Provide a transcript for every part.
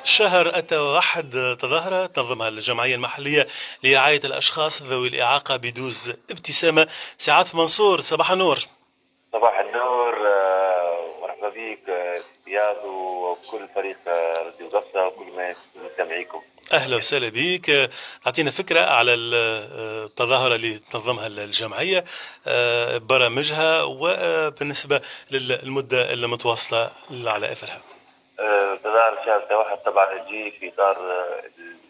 شهر أتى وحد تظاهرة تنظمها الجمعية المحلية لرعاية الأشخاص ذوي الإعاقة بدوز ابتسامة. سعادة منصور، صباح النور. صباح النور، مرحبا بك رياض وكل فريق راديو قصة وكل ما مستمعيكم. أهلا وسهلا بك. أعطينا فكرة على التظاهرة اللي تنظمها الجمعية، برامجها وبالنسبة للمدة المتواصلة على أثرها. تظاهرة شهر توحد طبعا تجي في إطار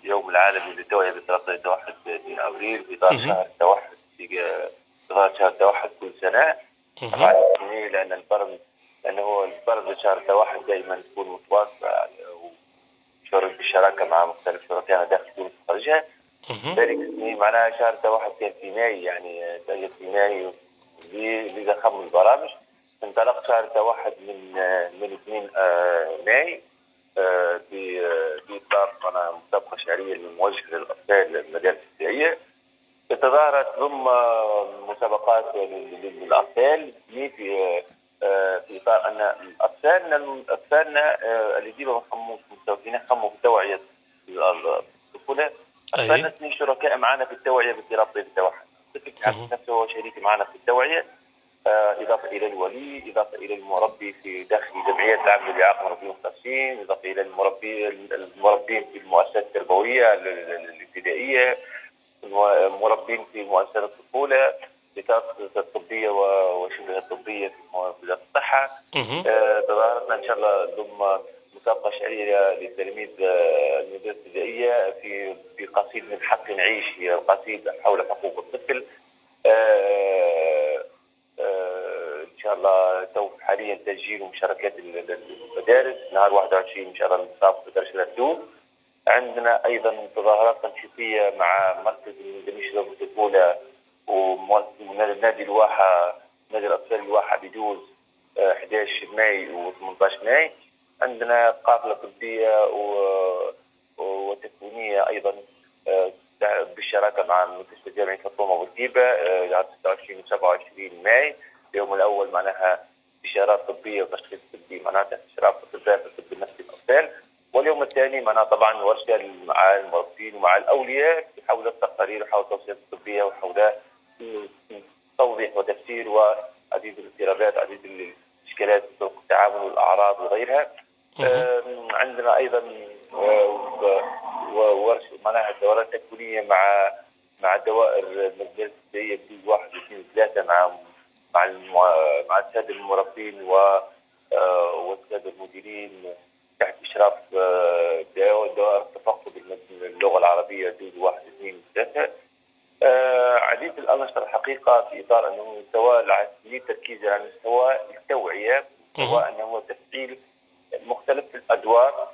اليوم العالمي للتوعية بسرطان التوحد 2 أبريل، في إطار شهر التوحد، في تظاهرة شهر التوحد كل سنة. طبعا لأنه البرد شهر التوحد دائما تكون متواصلة بالشراكة مع مختلف شركائنا داخل تونس وخارجها. ذلك معناها شهر التوحد كان في ماي، يعني تأجل في ماي لضخم البرامج. انطلق شهر التوحد من 2 ماي بإطار مسابقة شعرية موجهة للأطفال المدارس الابتدائية. التظاهرة تضم مسابقات للأطفال في إطار أن أطفالنا الذين مستوفين خموا في توعية الطفولة. أطفالنا اثنين شركاء معنا في التوعية باضطراب طيف التوحد. الطفل نفسه هو شريك معنا في التوعية، إضافة إلى الولي، إضافة إلى المربي في داخل جمعية العامة للإعاقة مربين مختصين، إضافة إلى المربين في المؤسسات التربوية الابتدائية، مربين في مؤسسات الطفولة، التخصصات الطبية وشبه الطبية في وزارة الصحة. تظاهرتنا إن شاء الله ضم مسابقة شعرية للتلاميذ المدارس الابتدائية في قصيد من حق نعيش، هي قصيدة حول حقوق الطفل. ان شاء الله تو حاليا تسجيل ومشاركات المدارس نهار 21 ان شاء الله المسابقه في درجه الدول. عندنا ايضا تظاهرات تنشيطيه مع مركز الاندونيسي للطفوله ونادي الواحه، نادي الاطفال الواحه بدوز 11 ماي و18 ماي. عندنا قافله طبيه وتكوينيه ايضا بالشراكه مع مستشفى جامعي خرطوم وبورقيبه 26 و 27 ماي. اليوم الاول معناها استشارات طبيه وتشخيص طبي، معناتها استشارات اطباء في الطب النفسي للاطفال. واليوم الثاني معناها طبعا ورشه مع المربين ومع الاولياء حول التقارير وحول التوصيات الطبيه وحول توضيح وتفسير وعديد الاضطرابات وعديد الاشكالات في طرق التعامل والاعراض وغيرها. عندنا ايضا ورشه معناها دورات تكوينيه مع الدوائر المجالس الابتدائيه بدون 1 و2 و3 مع الساده المربين والساده المديرين تحت اشراف دوائر التفقد اللغه العربيه بدون 1 و2 و3. عديد الانشطه الحقيقه في اطار انه مستوى التركيز على مستوى التوعيه، مستوى انه تفعيل مختلف الادوار،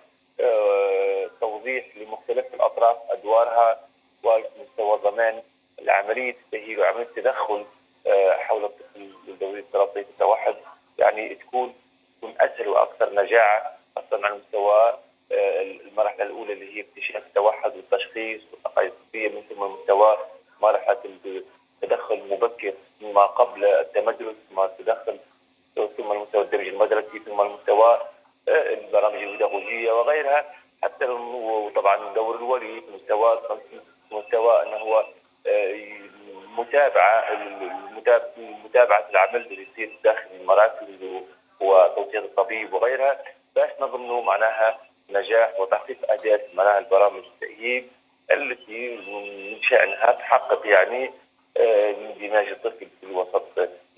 توضيح لمختلف الاطراف ادوارها، ومستوى ضمان عمليه التاهيل وعمليه التدخل حول الطفل ذوي اضطراب طيف التوحد، يعني تكون اسهل واكثر نجاعه، خاصه على مستوى المرحله الاولى اللي هي اكتشاف التوحد والتشخيص والتقاعد الطبيه، من ثم مستوى مرحله التدخل المبكر ما قبل التمدرس، ثم التدخل، ثم المستوى الدرجي المدرسي، ثم المستوى البرامج البيداغوجيه وغيرها، حتى وطبعا دور الولي في مستوى انه هو متابعه العمل اللي يصير داخل المراكز وتوصيه الطبيب وغيرها، باش نضمنوا معناها نجاح وتحقيق اهداف معناها البرامج التاهيل التي من شانها تحقق يعني اندماج الطفل في الوسط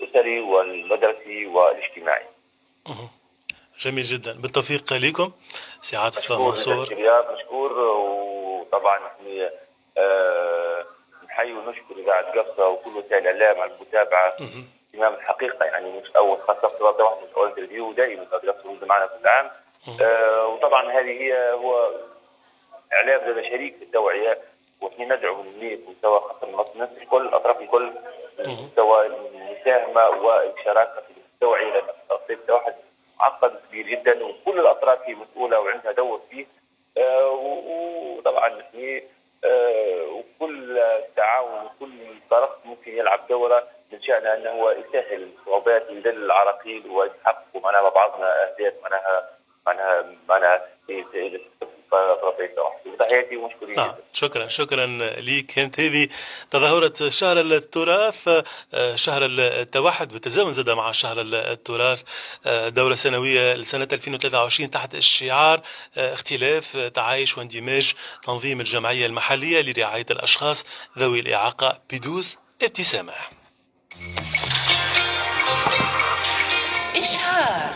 الاسري والمدرسي والاجتماعي. جميل جدا، بالتوفيق لكم سعادة منصور. مشكور. وطبعا نحن نحيي ونشكر إذاعة قصة وكل وسائل الإعلام على المتابعة اهتمام الحقيقة، يعني مش أول خاصة في واحد من أول انترفيو دائما قصة معنا كل عام. وطبعا هذه هو إعلام لنا شريك في التوعية، ونحن ندعو من مستوى خاصة كل الأطراف الكل مستوى المساهمة والمشاركة في التوعية، لأن التوحد معقد كبير جدا وكل الاطراف فيه مسؤوله وعندها دور فيه. وطبعا نحن وكل تعاون وكل طرف ممكن يلعب دوره من شانه انه هو يسهل الصعوبات ويذلل العراقيل ويحقق معناها مع بعضنا اهداف معناها طرفي التوحد. وتحياتي ومشكورين نعم، جدا. شكرا لك. كانت هذه تظاهرة شهر التراث، شهر التوحد بالتزامن زاد مع شهر التراث، دورة سنوية لسنة 2023 تحت الشعار اختلاف تعايش واندماج، تنظيم الجمعية المحلية لرعاية الأشخاص ذوي الإعاقة بدوز ابتسامة. إشهار